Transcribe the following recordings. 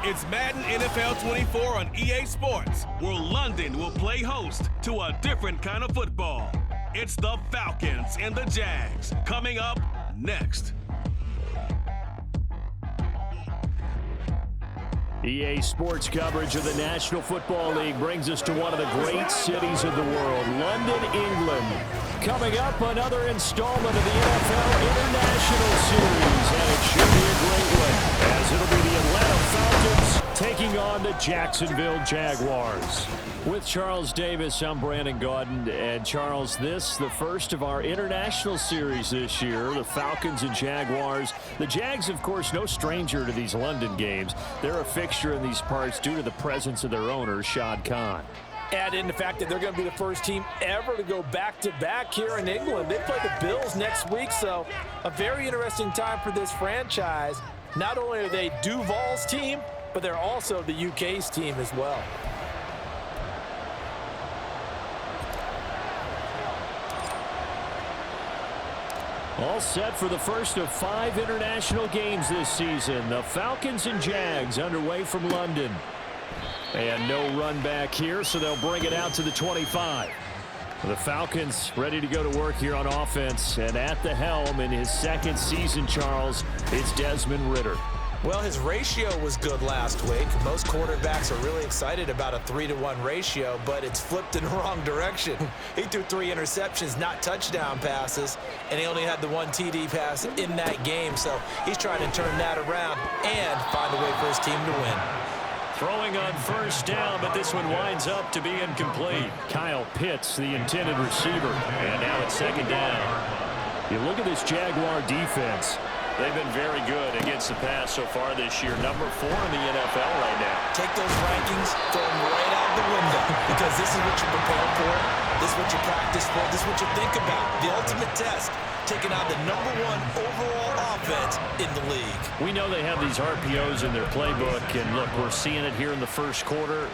It's Madden NFL 24 on EA Sports, where London will play host to a different kind of football. It's the Falcons and the Jags coming up next. EA Sports coverage of the National Football League brings us to one of the great cities of the world, London, England. Coming up, another installment of the NFL International Series, and it should be a great one, as it'll be the Atlanta Falcons taking on the Jacksonville Jaguars. With Charles Davis, I'm Brandon Gaudin, and Charles, this the first of our international series this year, the Falcons and Jaguars. The Jags, of course, no stranger to these London games. They're a fixture in these parts due to the presence of their owner, Shad Khan. Add in the fact that they're going to be the first team ever to go back-to-back here in England. They play the Bills next week, so a very interesting time for this franchise. Not only are they Duval's team, but they're also the UK's team as well. All set for the first of 5 international games this season. The Falcons and Jags underway from London. And no run back here, so they'll bring it out to the 25. The Falcons ready to go to work here on offense. And at the helm in his second season, Charles, it's Desmond Ridder. Well, his ratio was good last week. Most quarterbacks are really excited about a 3-to-1 ratio, but it's flipped in the wrong direction. He threw 3 interceptions, not touchdown passes, and he only had the 1 TD pass in that game. So he's trying to turn that around and find a way for his team to win. Throwing on first down, but this one winds up to be incomplete. Kyle Pitts, the intended receiver, and now it's second down. You look at this Jaguar defense. They've been very good against the pass so far this year. Number 4 in the NFL right now. Take those rankings, throw them right out the window, because this is what you prepare for. This is what you practice for. This is what you think about. The ultimate test, taking out the number 1 overall offense in the league. We know they have these RPOs in their playbook, and look, we're seeing it here in the first quarter.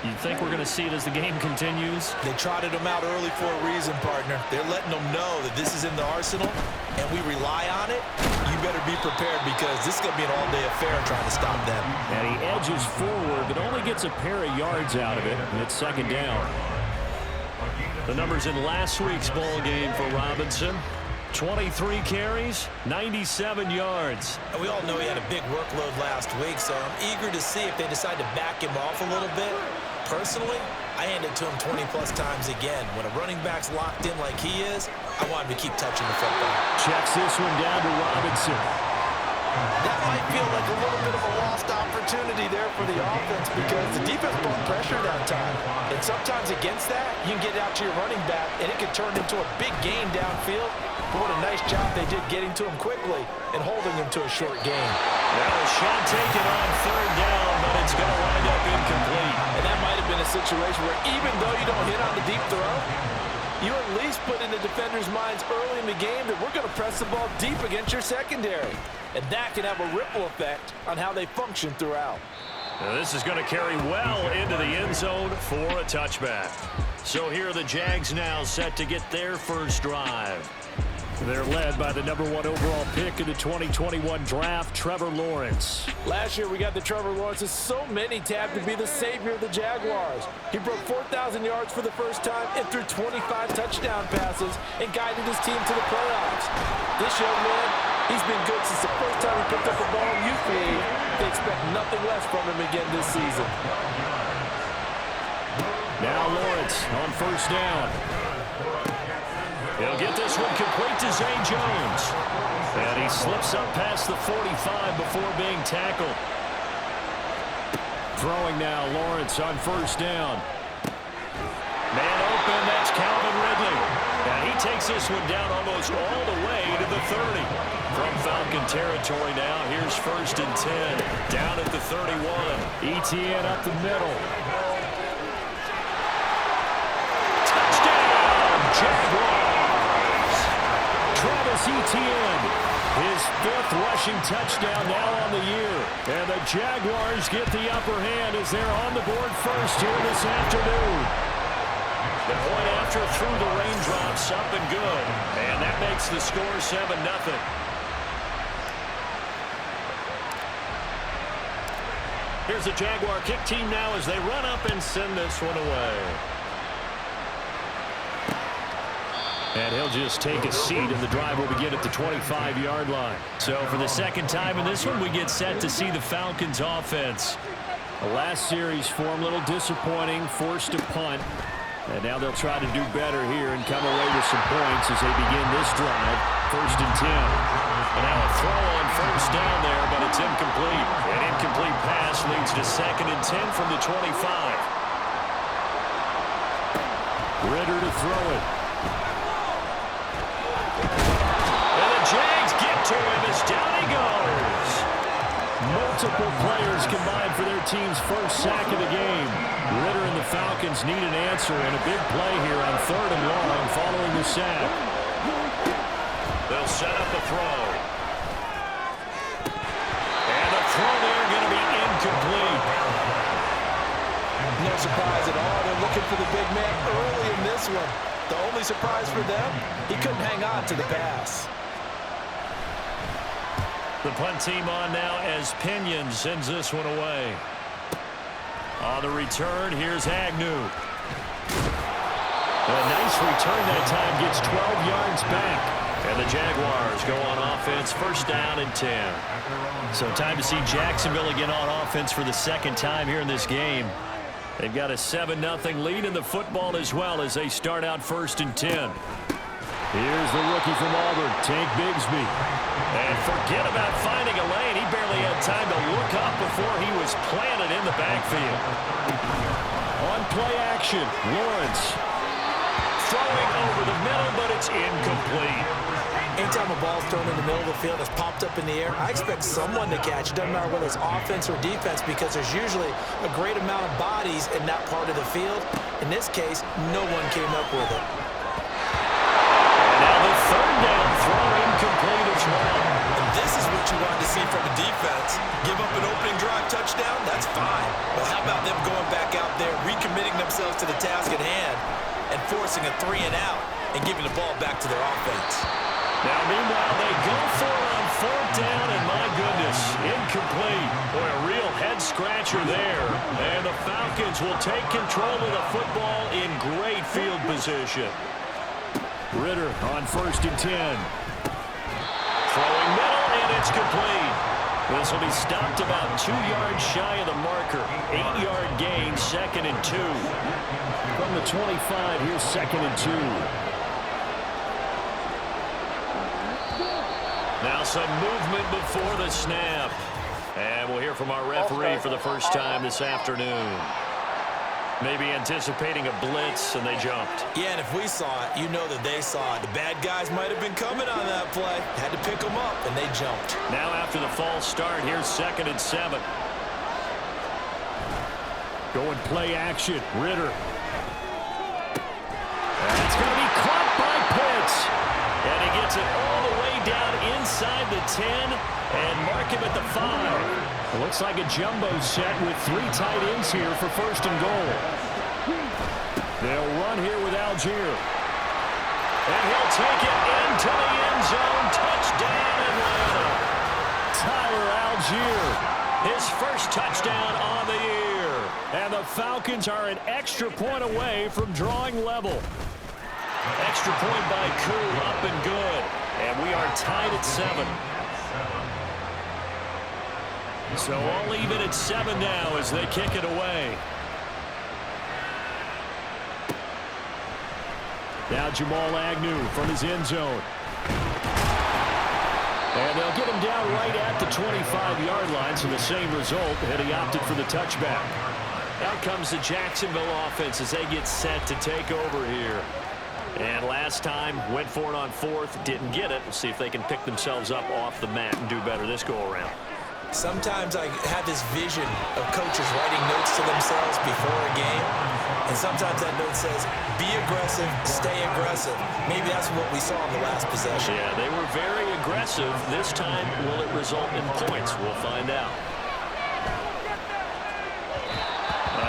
You think we're going to see it as the game continues? They trotted them out early for a reason, partner. They're letting them know that this is in the arsenal, and we rely on it. You better be prepared, because this is going to be an all-day affair trying to stop them. And he edges forward, but only gets a pair of yards out of it, and it's second down. The numbers in last week's ball game for Robinson. 23 carries, 97 yards. And we all know he had a big workload last week, so I'm eager to see if they decide to back him off a little bit. Personally, I hand it to him 20-plus times again. When a running back's locked in like he is, I want him to keep touching the football. Checks this one down to Robinson. That might feel like a little bit of a lost opportunity there for the offense, because the defense brought pressure that time. And sometimes against that, you can get out to your running back, and it can turn into a big gain downfield. But what a nice job they did getting to him quickly and holding him to a short gain. Now a shot taken on third down, but it's going to wind up incomplete. And that might have been a situation where even though you don't hit on the deep throw, you at least put in the defenders' minds early in the game that we're going to press the ball deep against your secondary. And that can have a ripple effect on how they function throughout. Now this is going to carry well into the end zone for a touchback. So here are the Jags now set to get their first drive. They're led by the number 1 overall pick in the 2021 draft, Trevor Lawrence. Last year we got the Trevor Lawrences. So many tabbed to be the savior of the Jaguars. He broke 4,000 yards for the first time and threw 25 touchdown passes and guided his team to the playoffs. This young man, he's been good since the first time he picked up a ball in youth league. They expect nothing less from him again this season. Now Lawrence on first down. He'll get this one complete to Zay Jones. And he slips up past the 45 before being tackled. Throwing now, Lawrence on first down. Man open, that's Calvin Ridley. And he takes this one down almost all the way to the 30. From Falcon territory now, here's first and 10. Down at the 31. ETN up the middle. Etienne. His 5th rushing touchdown now on the year. And the Jaguars get the upper hand as they're on the board first here this afternoon. The point after through the raindrops, up and good. And that makes the score 7-0. Here's the Jaguar kick team now as they run up and send this one away. And he'll just take a seat, and the drive will begin at the 25-yard line. So for the second time in this one, we get set to see the Falcons offense. The last series for them, a little disappointing, forced to punt. And now they'll try to do better here and come away with some points as they begin this drive. 1st and 10. And now a throw on first down there, but it's incomplete. An incomplete pass leads to 2nd and 10 from the 25. Ritter to throw it. And the Jags get to him as down he goes. Multiple players combined for their team's first sack of the game. Ritter and the Falcons need an answer, and a big play here on 3rd and long following the sack. They'll set up a throw. And the throw there going to be incomplete. No surprise at all. They're looking for the big man early in this one. The only surprise for them, he couldn't hang on to the pass. The punt team on now as Pinion sends this one away. On the return, here's Agnew. A nice return that time, gets 12 yards back. And the Jaguars go on offense, 1st down and 10. So time to see Jacksonville again on offense for the 2nd time here in this game. They've got a 7-0 lead in the football as well as they start out 1st and 10. Here's the rookie from Auburn, Tank Bigsby. And forget about finding a lane. He barely had time to look up before he was planted in the backfield. On play action, Lawrence. Throwing over the middle, but it's incomplete. Anytime a ball's thrown in the middle of the field, it's popped up in the air, I expect someone to catch. It doesn't matter whether it's offense or defense, because there's usually a great amount of bodies in that part of the field. In this case, no one came up with it. And now the 3rd down throw incomplete as well. And this is what you want to see from a defense. Give up an opening drive touchdown, that's fine. But how about them going back out there, recommitting themselves to the task at hand, and forcing a 3 and out and giving the ball back to their offense. Now, meanwhile, they go for it on 4th down, and my goodness, incomplete. Boy, a real head-scratcher there. And the Falcons will take control of the football in great field position. Ritter on 1st and 10. Throwing middle, and it's complete. This will be stopped about 2 yards shy of the marker. 8-yard gain, 2nd and 2. From the 25, here's 2nd and 2. Now some movement before the snap. And we'll hear from our referee for the first time this afternoon. Maybe anticipating a blitz, and they jumped. Yeah, and if we saw it, you know that they saw it. The bad guys might have been coming on that play. Had to pick them up, and they jumped. Now after the false start, here's 2nd and 7. Going play action, Ritter. And it's going to be caught by Pitts. And he gets it all the way down inside the 10 and mark him at the 5. It looks like a jumbo set with 3 tight ends here for 1st and goal. They'll run here with Algier. And he'll take it into the end zone. Touchdown, Atlanta. Tyler Algier, his first touchdown on the year. And the Falcons are an extra point away from drawing level. Extra point by Koo, up and good. And we are tied at 7. So all even at 7 now as they kick it away. Now Jamal Agnew from his end zone. And they'll get him down right at the 25-yard line, so the same result, and he opted for the touchback. Out comes the Jacksonville offense as they get set to take over here. And last time, went for it on 4th, didn't get it. We'll see if they can pick themselves up off the mat and do better this go-around. Sometimes I have this vision of coaches writing notes to themselves before a game, and sometimes that note says, be aggressive, stay aggressive. Maybe that's what we saw in the last possession. Yeah, they were very aggressive. This time, will it result in points? We'll find out.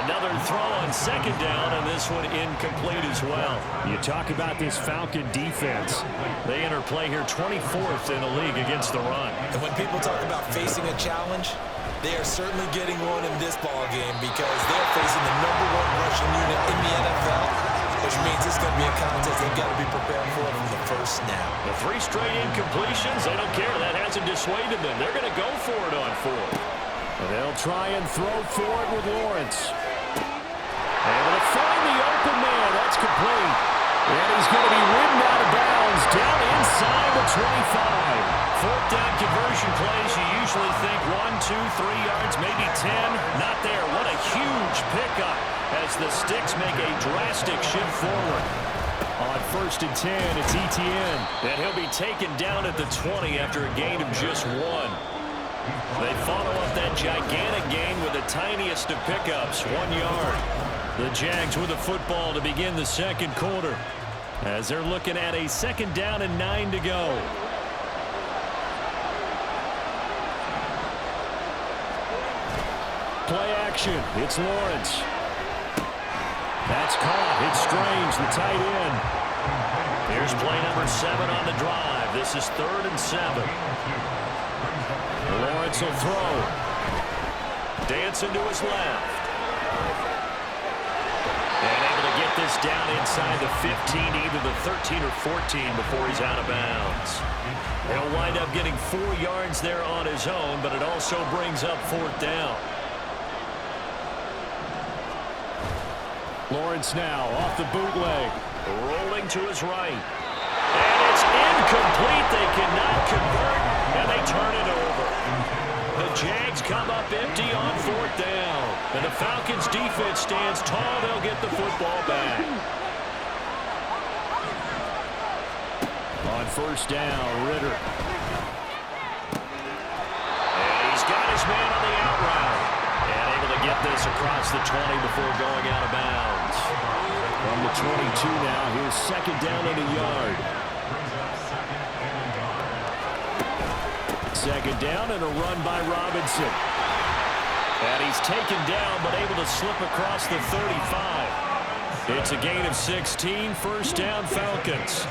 Another throw on second down, and this one incomplete as well. You talk about this Falcon defense. They enter play here 24th in the league against the run. And when people talk about facing a challenge, they are certainly getting one in this ball game because they're facing the #1 rushing unit in the NFL, which means it's going to be a contest they've got to be prepared for from the first snap. The 3 straight incompletions, they don't care. That hasn't dissuaded them. They're going to go for it on 4th. And they'll try and throw for it with Lawrence. Able to find the open man. That's complete. And he's going to be ridden out of bounds down inside the 25. 4th down conversion plays, you usually think 1, 2, 3 yards, maybe 10. Not there. What a huge pickup as the Sticks make a drastic shift forward. On 1st and 10, it's Etienne. And he'll be taken down at the 20 after a gain of just 1. They follow up that gigantic gain with the tiniest of pickups, 1 yard. The Jags with the football to begin the second quarter as they're looking at a 2nd down and 9 to go. Play action. It's Lawrence. That's caught. It's Strange, the tight end. Here's play number 7 on the drive. This is 3rd and 7. Lawrence will throw. Dancing to his left. And able to get this down inside the 15, either the 13 or 14 before he's out of bounds. He'll wind up getting 4 yards there on his own, but it also brings up 4th down. Lawrence now off the bootleg. Rolling to his right. And it's incomplete. They cannot convert, and they turn it over. The Jags come up empty on 4th down. And the Falcons' defense stands tall. They'll get the football back. On 1st down, Ritter. And he's got his man on the out route. And able to get this across the 20 before going out of bounds. From the 22 now, here's 2nd down and a yard. 2nd down and a run by Robinson. And he's taken down but able to slip across the 35. It's a gain of 16, 1st down Falcons.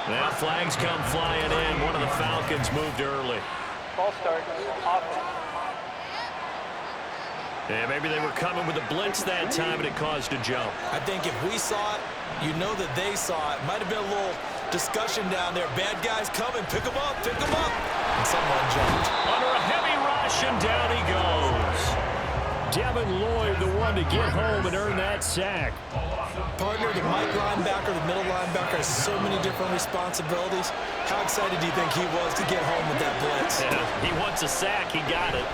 Now flags come flying in. One of the Falcons moved early. Ball start. Yeah, maybe they were coming with a blitz that time and it caused a jump. I think if we saw it, you know that they saw it. Might have been a little discussion down there. Bad guys coming. Pick them up. Pick them up. And someone jumped. Under a heavy rush, and down he goes. Devin Lloyd, the one to get home and earn that sack. Partner, the Mike linebacker, the middle linebacker has so many different responsibilities. How excited do you think he was to get home with that blitz? Yeah, he wants a sack. He got it.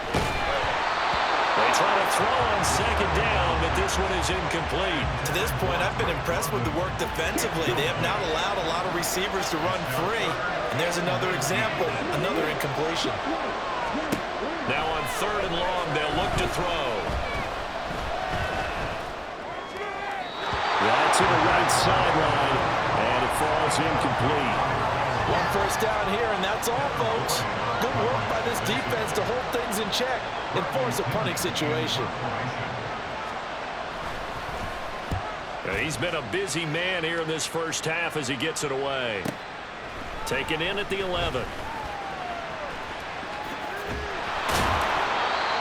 They try to throw on 2nd down, but this one is incomplete. To this point, I've been impressed with the work defensively. They have not allowed a lot of receivers to run free. And there's another example, another incompletion. Now on 3rd and long, they'll look to throw. That's to the right sideline, and it falls incomplete. 1 first down here, and that's all, folks. Good work by this defense to hold things in check and force a punting situation. He's been a busy man here in this 1st half as he gets it away. Taken in at the 11.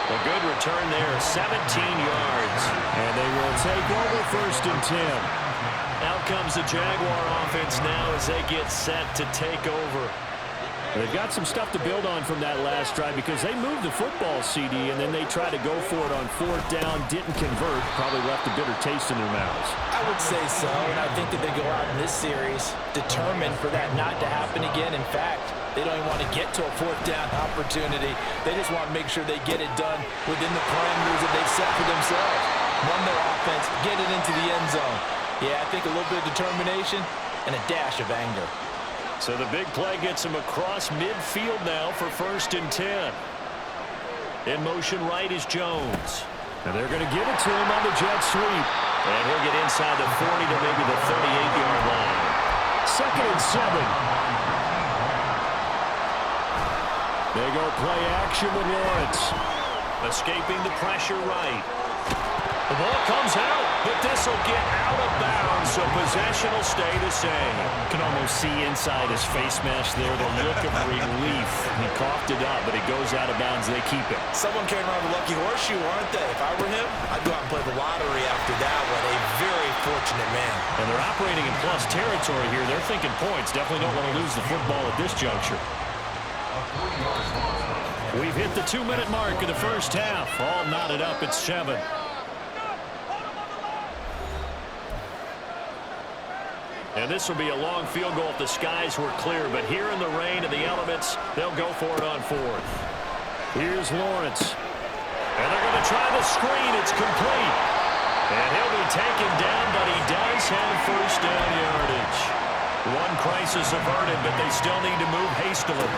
A good return there, 17 yards. And they will take over 1st and 10. Out comes the Jaguar offense now as they get set to take over. They've got some stuff to build on from that last drive because they moved the football, CD, and then they tried to go for it on 4th down, didn't convert, probably left a bitter taste in their mouths. I would say so, and I think that they go out in this series determined for that not to happen again. In fact, they don't even want to get to a 4th down opportunity. They just want to make sure they get it done within the parameters that they've set for themselves. Run their offense, get it into the end zone. Yeah, I think a little bit of determination and a dash of anger. So the big play gets him across midfield now for 1st and 10. In motion right is Jones. And they're going to give it to him on the jet sweep. And he'll get inside the 40 to maybe the 38-yard line. 2nd and 7. They go play action with Lawrence. Escaping the pressure right. The ball comes out, but this will get out of bounds, so possession will stay the same. You can almost see inside his face mask there the look of relief. He coughed it up, but it goes out of bounds. They keep it. Someone came around with a lucky horseshoe, aren't they? If I were him, I'd go out and play the lottery after that one. A very fortunate man. And they're operating in plus territory here. They're thinking points. Definitely don't want to lose the football at this juncture. We've hit the 2-minute mark of the first half. All knotted up at 7. And this will be a long field goal if the skies were clear. But here in the rain and the elements, they'll go for it on 4th. Here's Lawrence. And they're going to try the screen. It's complete. And he'll be taken down, but he does have first down yardage. One crisis averted, but they still need to move hastily.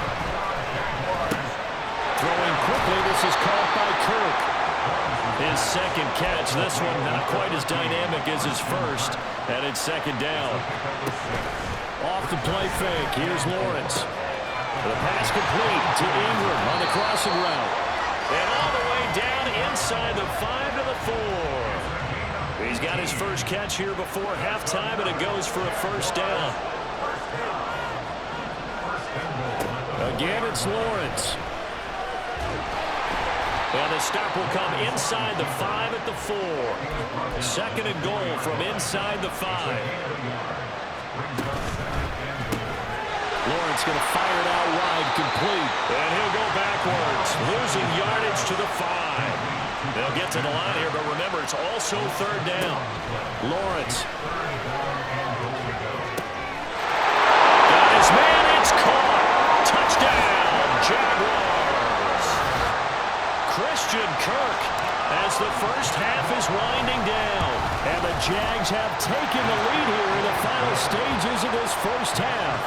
Throwing quickly, this is caught by Kirk. His 2nd catch, this one not quite as dynamic as his first, and it's 2nd down. Off the play fake, here's Lawrence. The pass complete to Ingram on the crossing route. And all the way down inside the 5 to the 4. He's got his first catch here before halftime, and it goes for a first down. Again, it's Lawrence. And the stop will come inside the 5 at the 4. 2nd and goal from inside the 5. Lawrence going to fire it out wide, complete. And he'll go backwards, losing yardage to the 5. They'll get to the line here, but remember, it's also 3rd down. Lawrence. Got his man, it's caught. Touchdown, Jaguars. Christian Kirk as the first half is winding down. And the Jags have taken the lead here in the final stages of this first half.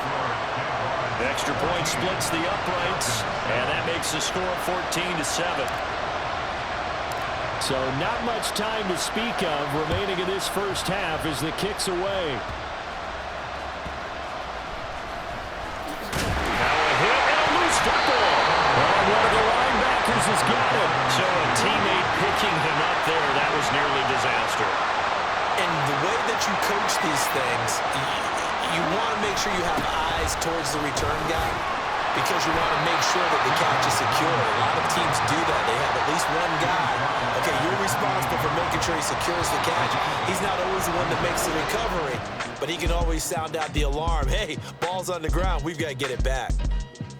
Extra point splits the uprights, and that makes the score 14-7. So not much time to speak of remaining in this first half as the kick's away. Now a hit and a loose football. Oh, one of the linebackers has got it. So a teammate picking him up there, that was nearly disaster. And the way that you coach these things, you want to make sure you have eyes towards the return guy because you want to make sure that the catch is secure. A lot of teams do that. They have at least one guy. Okay, you're responsible for making sure he secures the catch. He's not always the one that makes the recovery, but he can always sound out the alarm. Hey, ball's on the ground. We've got to get it back.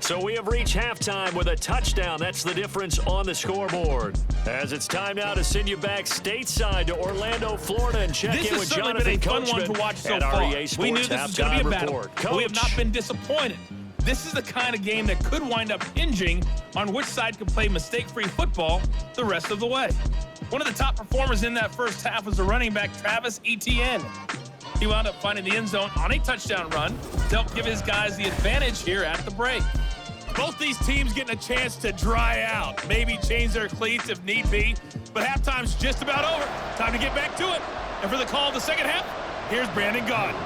So we have reached halftime with a touchdown. That's the difference on the scoreboard. As it's time now to send you back stateside to Orlando, Florida, and check in with Jonathan Coachman to watch so at far. REA Sports We knew this was going to be a battle. Report. We have not been disappointed. This is the kind of game that could wind up hinging on which side can play mistake-free football the rest of the way. One of the top performers in that first half was the running back Travis Etienne. He wound up finding the end zone on a touchdown run to help give his guys the advantage here at the break. Both these teams getting a chance to dry out, maybe change their cleats if need be, but halftime's just about over. Time to get back to it. And for the call of the second half, here's Brandon Gaudin.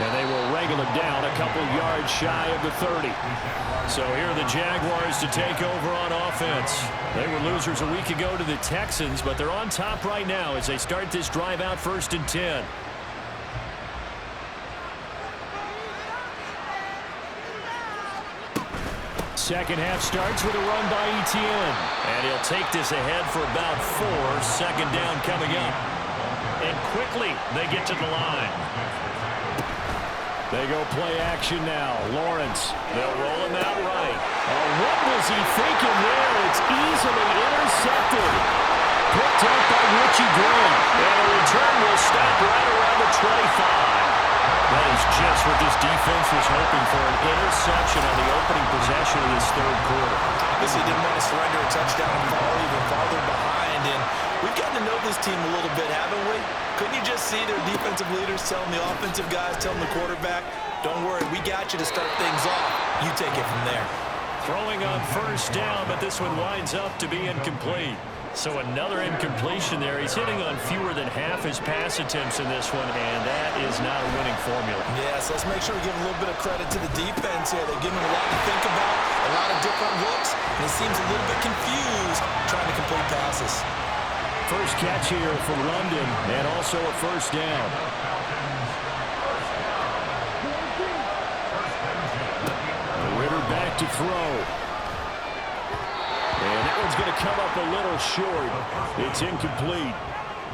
And they will wrangle him down a couple yards shy of the 30. So here are the Jaguars to take over on offense. They were losers a week ago to the Texans, but they're on top right now as they start this drive out 1st and 10. Second half starts with a run by Etienne. And he'll take this ahead for about 4. 2nd down coming up. And quickly they get to the line. They go play action now. Lawrence. They'll roll him out right. Oh, what was he thinking there? It's easily intercepted. Picked up by Richie Grant. And the return will stop right around the 25. That is just what this defense was hoping for, an interception on the opening possession of this third quarter. Obviously didn't want to surrender a touchdown and fall even this team a little bit, haven't we? Couldn't you just see their defensive leaders telling the offensive guys, telling the quarterback, don't worry, we got you to start things off. You take it from there. Throwing on first down, but this one winds up to be incomplete. So another incompletion there. He's hitting on fewer than half his pass attempts in this one, and that is not a winning formula. Yeah, so let's make sure we give a little bit of credit to the defense here. They're giving him a lot to think about, a lot of different looks, and he seems a little bit confused trying to complete passes. First catch here for London, and also a first down. Ritter back to throw. And that one's going to come up a little short. It's incomplete.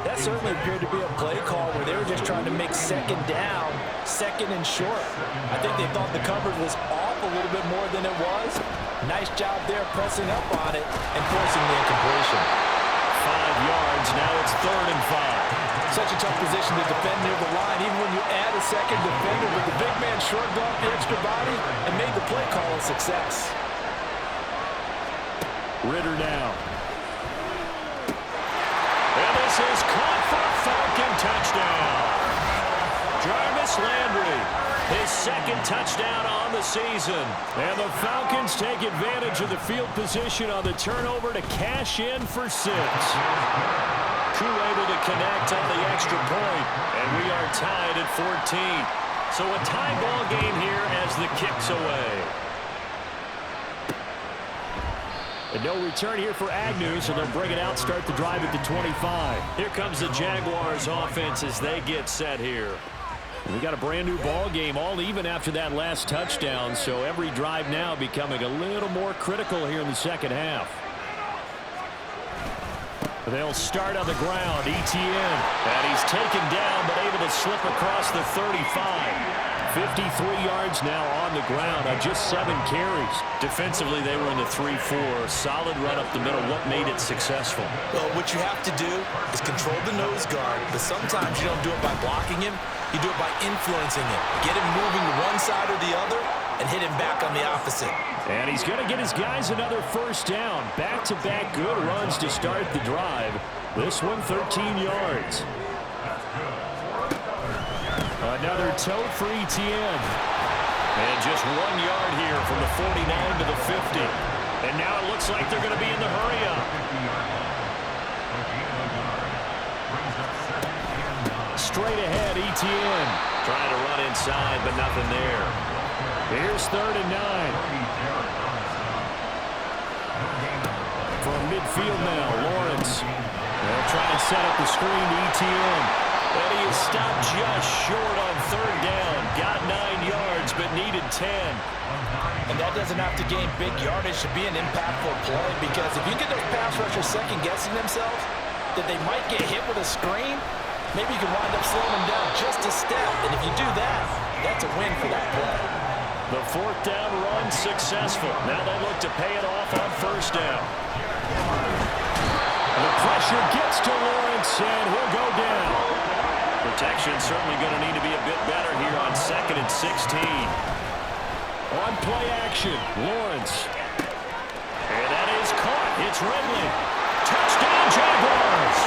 That certainly appeared to be a play call where they were just trying to make second down, second and short. I think they thought the coverage was off a little bit more than it was. Nice job there pressing up on it and forcing the incompletion. 5 yards, now it's 3rd and 5. Such a tough position to defend near the line, even when you add a second defender, but the big man shrugged off the extra body and made the play call a success. Ritter now. And this is caught for a Falcon touchdown. Jarvis Landry, his second touchdown on the season. And the Falcons take advantage of the field position on the turnover to cash in for 6. Crew able to connect on the extra point, and we are tied at 14. So a tie ball game here as the kick's away. And no return here for Agnew, so they'll bring it out, start the drive at the 25. Here comes the Jaguars offense as they get set here. We got a brand new ball game, all even after that last touchdown, so every drive now becoming a little more critical here in the second half. They'll start on the ground, Etienne, and he's taken down but able to slip across the 35. 53 yards now on the ground on just 7 carries. Defensively, they were in the 3-4. Solid run up the middle. What made it successful? Well, what you have to do is control the nose guard, but sometimes you don't do it by blocking him. You do it by influencing him. Get him moving to one side or the other and hit him back on the opposite. And he's going to get his guys another first down. Back-to-back good runs to start the drive. This one 13 yards. Another tote for Etienne. And just 1 yard here from the 49 to the 50. And now it looks like they're going to be in the hurry-up. Straight ahead, Etienne. Trying to run inside, but nothing there. Here's 3rd and 9. From midfield now, Lawrence. They'll try and set up the screen to Etienne. And he is stopped just short on 3rd down. Got 9 yards, but needed 10. And that doesn't have to gain big yardage to be an impactful play, because if you get those pass rushers second-guessing themselves that they might get hit with a screen, maybe you can wind up slowing them down just a step. And if you do that, that's a win for that play. The 4th down run successful. Now they look to pay it off on 1st down. The pressure gets to Lawrence, and he'll go down. Protection certainly going to need to be a bit better here on 2nd and 16. On play action, Lawrence. And that is caught. It's Ridley. Touchdown, Jaguars.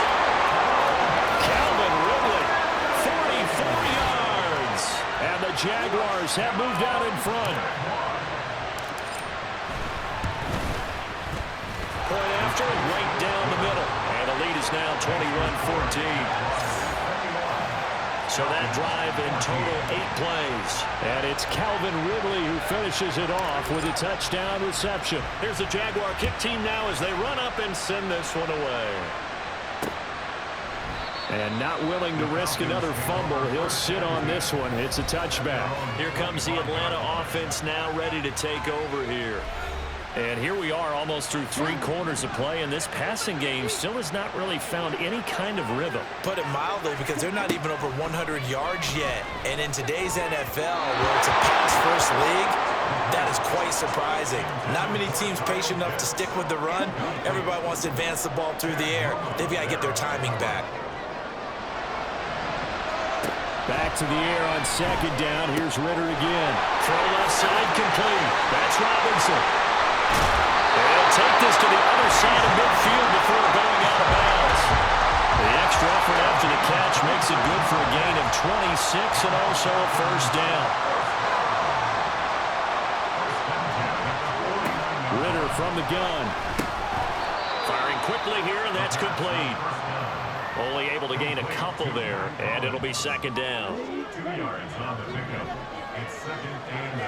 Calvin Ridley, 44 yards. And the Jaguars have moved out in front. Point after, right down the middle. And the lead is now 21-14. So that drive in total 8 plays. And it's Calvin Ridley who finishes it off with a touchdown reception. Here's the Jaguar kick team now as they run up and send this one away. And not willing to risk another fumble, he'll sit on this one. It's a touchback. Here comes the Atlanta offense now ready to take over here. And here we are almost through 3 quarters of play, and this passing game still has not really found any kind of rhythm. Put it mildly, because they're not even over 100 yards yet. And in today's NFL, where it's a pass-first league, that is quite surprising. Not many teams patient enough to stick with the run. Everybody wants to advance the ball through the air. They've got to get their timing back. Back to the air on 2nd down. Here's Ritter again. Throw left side complete. That's Robinson. They'll take this to the other side of midfield before going out of bounds. The extra effort after the catch makes it good for a gain of 26 and also a first down. Ritter from the gun. Firing quickly here, and that's complete. Only able to gain a couple there, and it'll be second down. 2 yards on the pickup. It's second and 9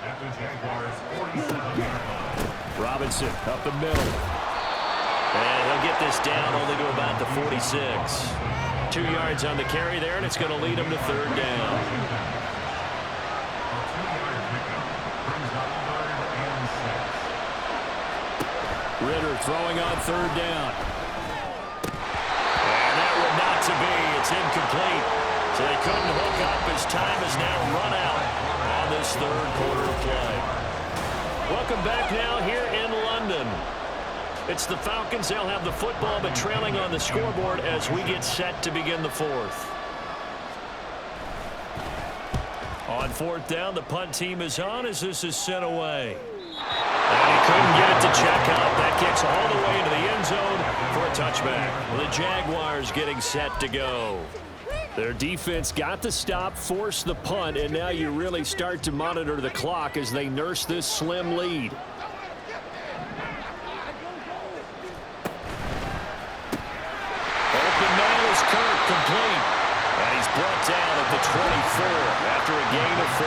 at the Jaguars' 47-yard line. Robinson up the middle. And he'll get this down only to about the 46. 2 yards on the carry there, and it's going to lead him to third down. Ritter throwing on third down. And that would not to be. It's incomplete. So they couldn't hook up as time is now run out on this third quarter of play. Welcome back now here in London. It's the Falcons. They'll have the football, but trailing on the scoreboard as we get set to begin the fourth. On fourth down, the punt team is on as this is sent away. And he couldn't get it to check out. That kicks all the way into the end zone for a touchback. The Jaguars getting set to go. Their defense got the stop, forced the punt, and now you really start to monitor the clock as they nurse this slim lead. Open man is Kirk, complete. And he's brought down at the 24 after a gain of 4.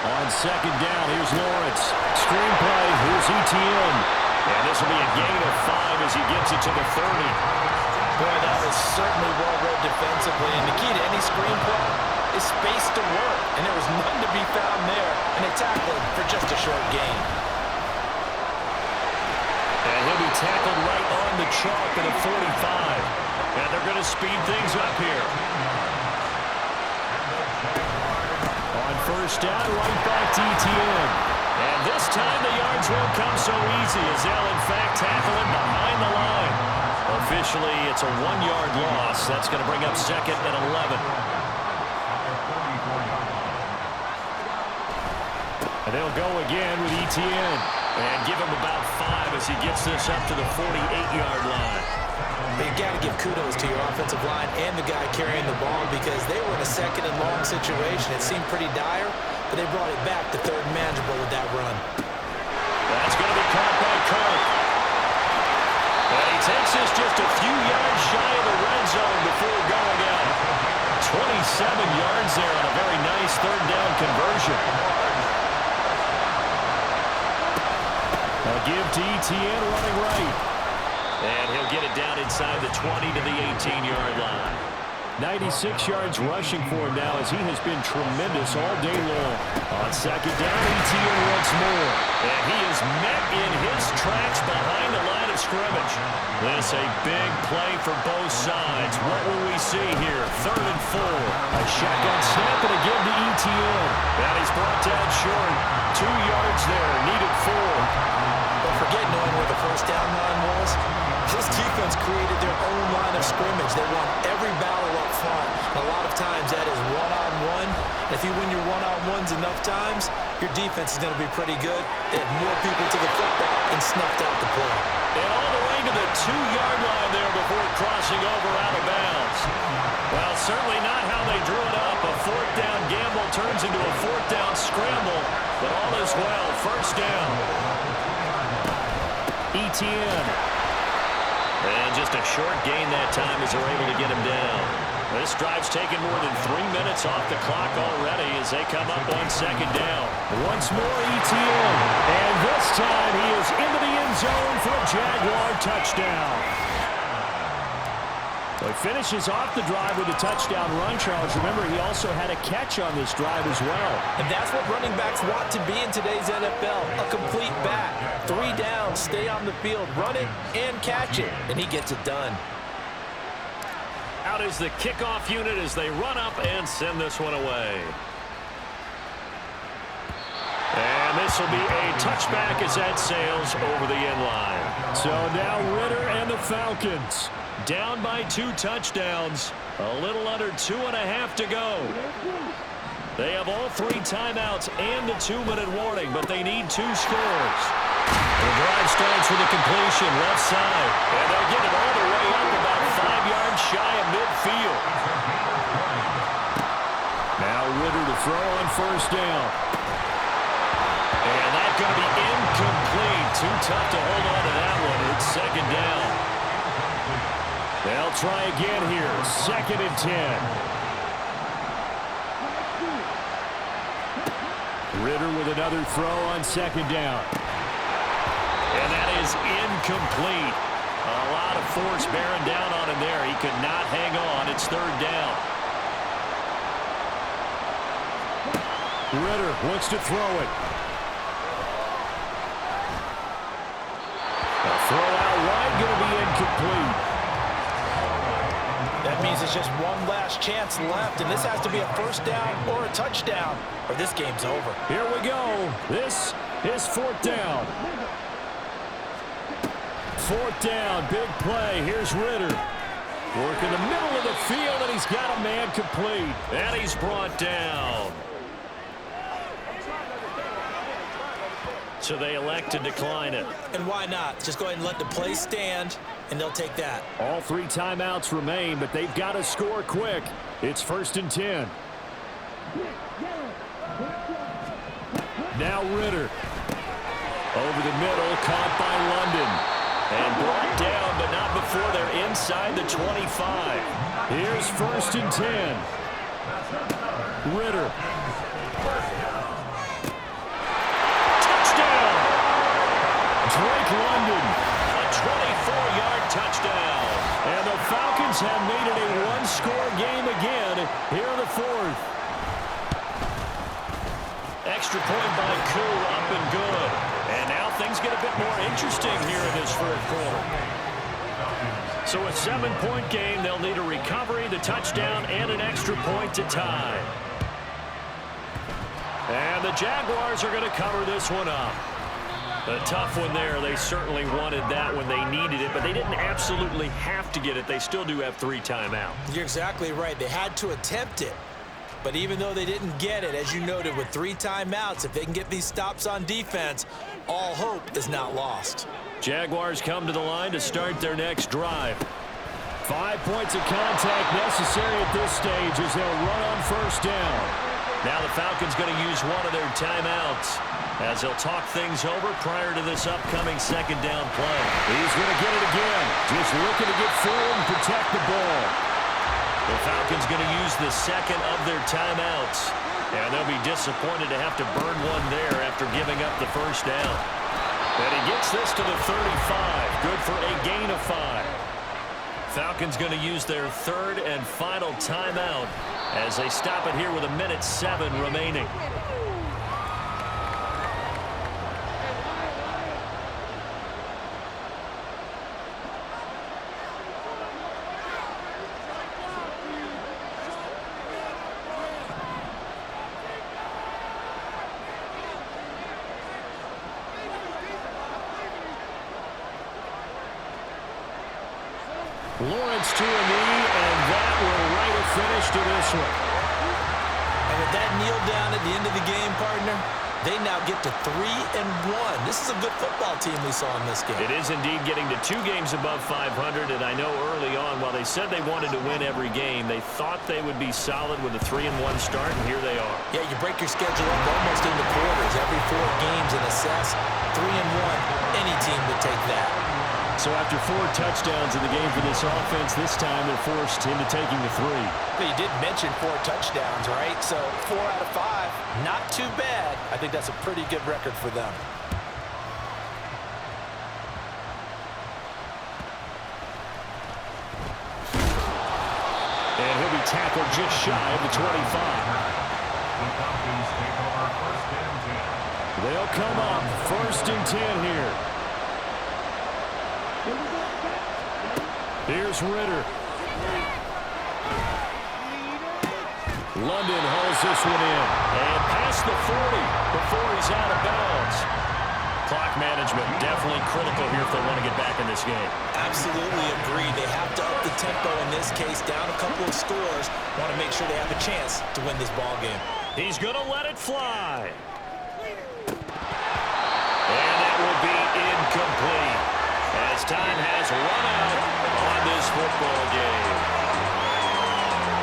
On second down, here's Lawrence. Screenplay, here's Etienne. And this will be a gain of 5 as he gets it to the 30. Boy, that was certainly well-read defensively. And the key to any screenplay is space to work. And there was none to be found there. And they tackled him for just a short gain. And he'll be tackled right on the chalk at a 45. And they're going to speed things up here. On first down, right back to Etienne. And this time the yards won't come so easy as they'll in fact tackle him behind the line. Officially, it's a 1-yard loss. That's going to bring up second and 11. And they'll go again with Etienne. And give him about 5 as he gets this up to the 48-yard line. You got to give kudos to your offensive line and the guy carrying the ball because they were in a second and long situation. It seemed pretty dire, but they brought it back to third and manageable with that run. That's going to be caught by Kirk. And he takes this just a few yards shy of the red zone before going out. 27 yards there on a very nice third down conversion. A give to Etienne running right. And he'll get it down inside the 20 to the 18-yard line. 96 yards rushing for him now as he has been tremendous all day long. On second down, Etienne once more. And he is met in his tracks behind the line of scrimmage. This a big play for both sides. What will we see here? Third and 4. A shotgun snap and a give to Etienne. And he's brought down short. 2 yards there, needed 4. But forget knowing where the first down line was. This defense created their own line of scrimmage. They won every battle up front. And a lot of times that is one-on-one. If you win your one-on-ones enough times, your defense is going to be pretty good. They had more people to the football and snuffed out the play. And all the way to the 2-yard line there before crossing over out of bounds. Well, certainly not how they drew it up. A fourth down gamble turns into a fourth down scramble. But all is well. First down. Etienne. And just a short gain that time as they're able to get him down. This drive's taken more than 3 minutes off the clock already as they come up on second down. Once more Etienne. And this time he is into the end zone for a Jaguar touchdown. Well, he finishes off the drive with a touchdown run, Charles. Remember, he also had a catch on this drive as well. And that's what running backs want to be in today's NFL, a complete back. 3 downs, stay on the field, run it, and catch it. And he gets it done. Out is the kickoff unit as they run up and send this one away. And this will be a touchback as that sails over the end line. So now Ritter and the Falcons down by 2 touchdowns. A little under 2.5 to go. They have all 3 timeouts and a 2-minute warning, but they need 2 scores. The drive starts with a completion left side, and they'll get it all the way up about 5 yards shy of midfield. Now Ritter to throw on first down. And that's going to be incomplete. Too tough to hold on to that one. It's second down. They'll try again here. 2nd and 10. Ritter with another throw on second down. And that is incomplete. A lot of force bearing down on him there. He could not hang on. It's 3rd down. Ritter wants to throw it. A throw out wide, going to be incomplete. That means it's just one last chance left, and this has to be a first down or a touchdown, or this game's over. Here we go. This is 4th down. 4th down, big play. Here's Ritter. Working the middle of the field, and he's got a man complete. And he's brought down. So they elect to decline it. And why not? Just go ahead and let the play stand, and they'll take that. All 3 timeouts remain, but they've got to score quick. It's 1st and 10. Now Ritter. Over the middle, caught by London. And brought down, but not before they're inside the 25. Here's 1st and 10. Ritter. Drake London, a 24-yard touchdown. And the Falcons have made it a 1-score game again here in the 4th. Extra point by Koo, up and good. And now things get a bit more interesting here in this 4th quarter. So a 7-point game, they'll need a recovery, the touchdown, and an extra point to tie. And the Jaguars are going to cover this one up. A tough one there. They certainly wanted that when they needed it, but they didn't absolutely have to get it. They still do have 3 timeouts. You're exactly right. They had to attempt it. But even though they didn't get it, as you noted, with 3 timeouts, if they can get these stops on defense, all hope is not lost. Jaguars come to the line to start their next drive. 5 points of contact necessary at this stage as they'll run on first down. Now the Falcons going to use one of their timeouts as they'll talk things over prior to this upcoming 2nd down play. He's going to get it again. Just looking to get forward and protect the ball. The Falcons going to use the 2nd of their timeouts. And they'll be disappointed to have to burn one there after giving up the first down. And he gets this to the 35. Good for a gain of 5. Falcons going to use their 3rd and final timeout as they stop it here with 1:07 remaining. Lawrence to a knee, and that will write a finish to this one. And with that kneel down at the end of the game, partner, they now get to 3-1. This is a good football team we saw in this game. It is indeed getting to 2 games above 500, and I know early on, while they said they wanted to win every game, they thought they would be solid with a 3-1 start, and here they are. Yeah, you break your schedule up almost into quarters. Every 4 games and assess 3-1. Any team would take that. So after 4 touchdowns in the game for this offense, this time they're forced into taking the 3. But you did mention 4 touchdowns, right? So 4 out of 5, not too bad. I think that's a pretty good record for them. And he'll be tackled just shy of the 25. The Falcons take over 1st and 10. They'll come up 1st and 10 here. Here's Ritter. London hauls this one in. And past the 40 before he's out of bounds. Clock management definitely critical here if they want to get back in this game. Absolutely agree. They have to up the tempo in this case, down a couple of scores. Want to make sure they have a chance to win this ball game. He's going to let it fly. And that will be incomplete as time has run out on this football game.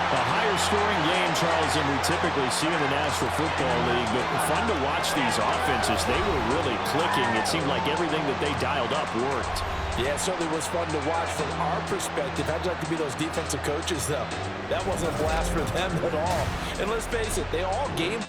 A higher scoring game, Charles, than we typically see in the National Football League, but fun to watch these offenses. They were really clicking. It seemed like everything that they dialed up worked. Yeah, it certainly was fun to watch from our perspective. How'd you like to be those defensive coaches, though? That wasn't a blast for them at all. And let's face it, they all game